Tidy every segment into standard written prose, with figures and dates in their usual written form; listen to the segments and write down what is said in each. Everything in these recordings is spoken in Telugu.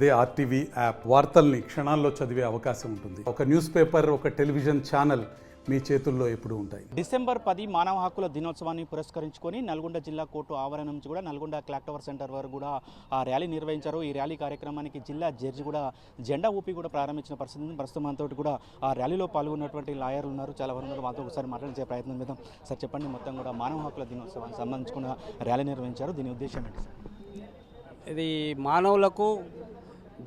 అదే ఆర్టీవీ యాప్ వార్తల్ని క్షణాల్లో చదివే అవకాశం ఉంటుంది. ఒక న్యూస్ పేపర్, ఒక టెలివిజన్ ఛానల్ మీ చేతుల్లో ఎప్పుడూ ఉంటాయి. డిసెంబర్ 10 మానవ హక్కుల దినోత్సవాన్ని పురస్కరించుకొని నల్గొండ జిల్లా కోర్టు ఆవరణ నుంచి కూడా నల్గొండ క్లాక్ టవర్ సెంటర్ వరకు కూడా ర్యాలీ నిర్వహించారు. ఈ ర్యాలీ కార్యక్రమానికి జిల్లా జడ్జి కూడా జెండా ఊపి కూడా ప్రారంభించిన పరిస్థితి ఉంది. ప్రస్తుతం మనతో కూడా ఆ ర్యాలీలో పాల్గొన్నటువంటి లాయర్లు ఉన్నారు, చాలా వరకు ఉన్నారు. మాతో ఒకసారి మాట్లాడించే ప్రయత్నం చేద్దాం. సార్ చెప్పండి, మొత్తం కూడా మానవ హక్కుల దినోత్సవానికి సంబంధించుకున్న ర్యాలీ నిర్వహించారు. దీని ఉద్దేశం ఏంటి సార్? ఇది మానవులకు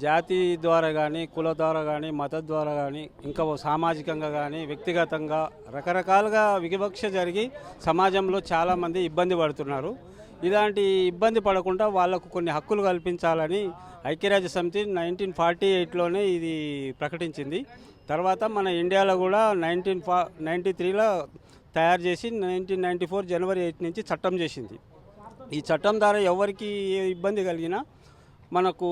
జాతి ద్వారా కానీ, కుల ద్వారా కానీ, మత ద్వారా కానీ, ఇంకా సామాజికంగా కానీ, వ్యక్తిగతంగా రకరకాలుగా వివక్ష జరిగి సమాజంలో చాలామంది ఇబ్బంది పడుతున్నారు. ఇలాంటి ఇబ్బంది పడకుండా వాళ్లకు కొన్ని హక్కులు కల్పించాలని ఐక్యరాజ్య సమితి 1948లోనే ఇది ప్రకటించింది. తర్వాత మన ఇండియాలో కూడా 1993లో తయారు చేసి 1994 జనవరి 8 నుంచి చట్టం చేసింది. ఈ చట్టం ద్వారా ఎవరికి ఏ ఇబ్బంది కలిగినా మనకు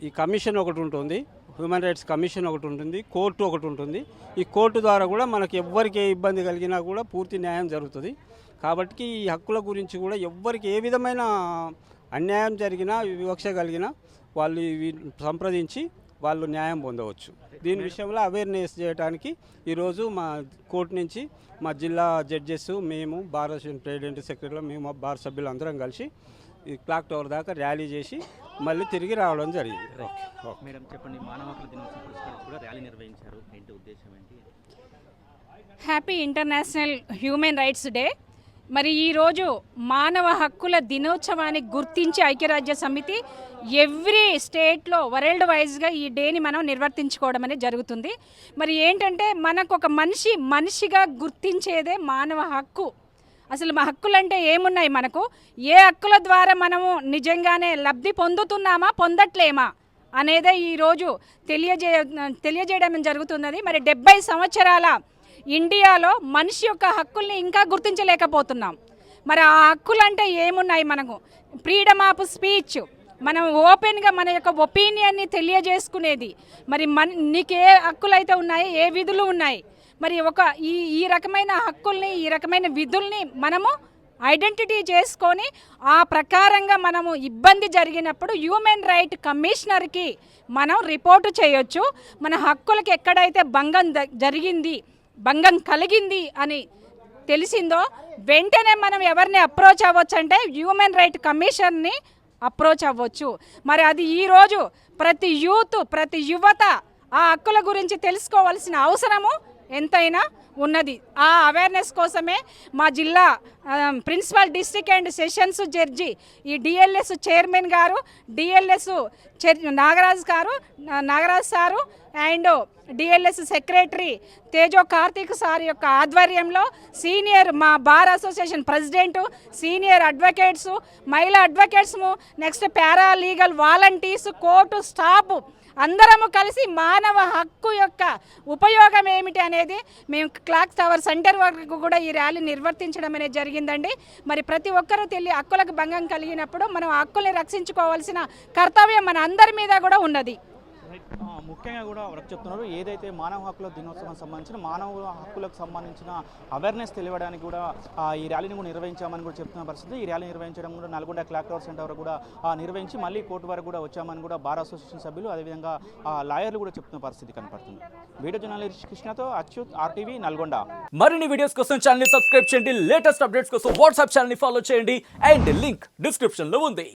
ఈ కమిషన్ ఒకటి ఉంటుంది, హ్యూమన్ రైట్స్ కమిషన్ ఒకటి ఉంటుంది, కోర్టు ఒకటి ఉంటుంది. ఈ కోర్టు ద్వారా కూడా మనకు ఎవ్వరికి ఏ ఇబ్బంది కలిగినా కూడా పూర్తి న్యాయం జరుగుతుంది. కాబట్టి ఈ హక్కుల గురించి కూడా ఎవ్వరికి ఏ విధమైన అన్యాయం జరిగినా, వివక్ష కలిగినా వాళ్ళు సంప్రదించి వాళ్ళు న్యాయం పొందవచ్చు. దీని విషయంలో అవేర్నెస్ చేయడానికి ఈరోజు మా కోర్టు నుంచి మా జిల్లా జడ్జెస్, మేము బార్ అసోసియేషన్ ప్రెసిడెంట్, సెక్రటరీలో మేము బార్ సభ్యులు అందరం కలిసి ఈ క్లాక్ టవర్ దాకా ర్యాలీ చేసి మళ్ళీ తిరిగి రావడం జరిగింది. మేడం చెప్పండి, మానవ హక్కుల దినోత్సవం పురస్కరించి కూడా ర్యాలీ నిర్వహించారు, ఏంటి ఉద్దేశం ఏంటి? Happy international human rights day. మరి ఈరోజు మానవ హక్కుల దినోత్సవాన్ని గుర్తించి ఐక్యరాజ్య సమితి ఎవ్రీ స్టేట్లో వరల్డ్ వైజ్గా ఈ డేని మనం నిర్వర్తించుకోవడం అనేది జరుగుతుంది. మరి ఏంటంటే మనకు ఒక మనిషిగా గుర్తించేదే మానవ హక్కు. అసలు మా హక్కులు అంటే ఏమున్నాయి, మనకు ఏ హక్కుల ద్వారా మనము నిజంగానే లబ్ధి పొందుతున్నామా, పొందట్లేమా అనేదే ఈరోజు తెలియజేయడం జరుగుతున్నది. మరి 70 సంవత్సరాల ఇండియాలో మనిషి యొక్క హక్కుల్ని ఇంకా గుర్తించలేకపోతున్నాం. మరి ఆ హక్కులు అంటే ఏమున్నాయి మనకు? ఫ్రీడమ్ ఆఫ్ స్పీచ్, మనం ఓపెన్గా మన యొక్క ఒపీనియన్ని తెలియజేసుకునేది. మరి నీకు ఏ హక్కులు అయితే ఉన్నాయి, ఏ విధులు ఉన్నాయి, మరి ఈ రకమైన హక్కుల్ని, ఈ రకమైన విధుల్ని మనము ఐడెంటిటీ చేసుకొని ఆ ప్రకారంగా మనము ఇబ్బంది జరిగినప్పుడు హ్యూమన్ రైట్ కమిషనర్కి మనం రిపోర్టు చేయొచ్చు. మన హక్కులకి ఎక్కడైతే భంగం కలిగింది అని తెలిసిందో వెంటనే మనం ఎవరిని అప్రోచ్ అవ్వచ్చు అంటే హ్యూమన్ రైట్ కమిషన్ని అప్రోచ్ అవ్వచ్చు. మరి అది ఈరోజు ప్రతి యూత్, ప్రతి యువత ఆ హక్కుల గురించి తెలుసుకోవాల్సిన అవసరము ఎంతైనా ఉన్నది. ఆ అవేర్నెస్ కోసమే మా జిల్లా principal district and sessions judge, ఈ డిఎల్ఎస్ చైర్మన్ గారు, DLS Nagaraj sir and DLS secretary Tejo Karthik sir యొక్క ఆధ్వర్యంలో సీనియర్ మా bar association president, senior advocates, మహిళా advocates, next paralegal volunteers, court staff అందరము కలిసి మానవ హక్కు యొక్క ఉపయోగం ఏమిటి అనేది మేము క్లాక్ టవర్ సెంటర్ వరకు కూడా ఈ ర్యాలీ నిర్వర్తించడం అనేది జరిగిందండి. మరి ప్రతి ఒక్కరూ హక్కులకు భంగం కలిగినప్పుడు మనం హక్కుల్ని రక్షించుకోవాల్సిన కర్తవ్యం మన అందరి మీద కూడా ఉన్నది. ముఖ్యంగా కూడా ఎవరికి చెప్తున్నారు, ఏదైతే మానవ హక్కుల దినోత్సవం సంబంధించిన మానవ హక్కులకు సంబంధించిన అవేర్నెస్ తెలియడానికి కూడా ఈ ర్యాలీని కూడా నిర్వహించామని కూడా చెప్తున్న పరిస్థితి. ఈ ర్యాలీ నిర్వహించడం కూడా నల్గొండ క్లాక్ టవర్ సెంటర్ వరకు కూడా నిర్వహించి మళ్ళీ కోర్టు వరకు కూడా వచ్చామని కూడా బార్ అసోసియేషన్ సభ్యులు, అదేవిధంగా లాయర్లు కూడా చెప్తున్న పరిస్థితి కనపడుతుంది. వీడియో జర్నలిస్ట్ కృష్ణతో అచ్యుత్, ఆర్టీవీ నల్గొండ. మరిన్ని వీడియోస్ కోసం ఛానల్ ని సబ్స్క్రైబ్ చేయండి, లేటెస్ట్ అప్డేట్స్ కోసం వాట్సాప్ ఛానల్ ని ఫాలో చేయండి అండ్ లింక్ డిస్క్రిప్షన్ లో ఉంది.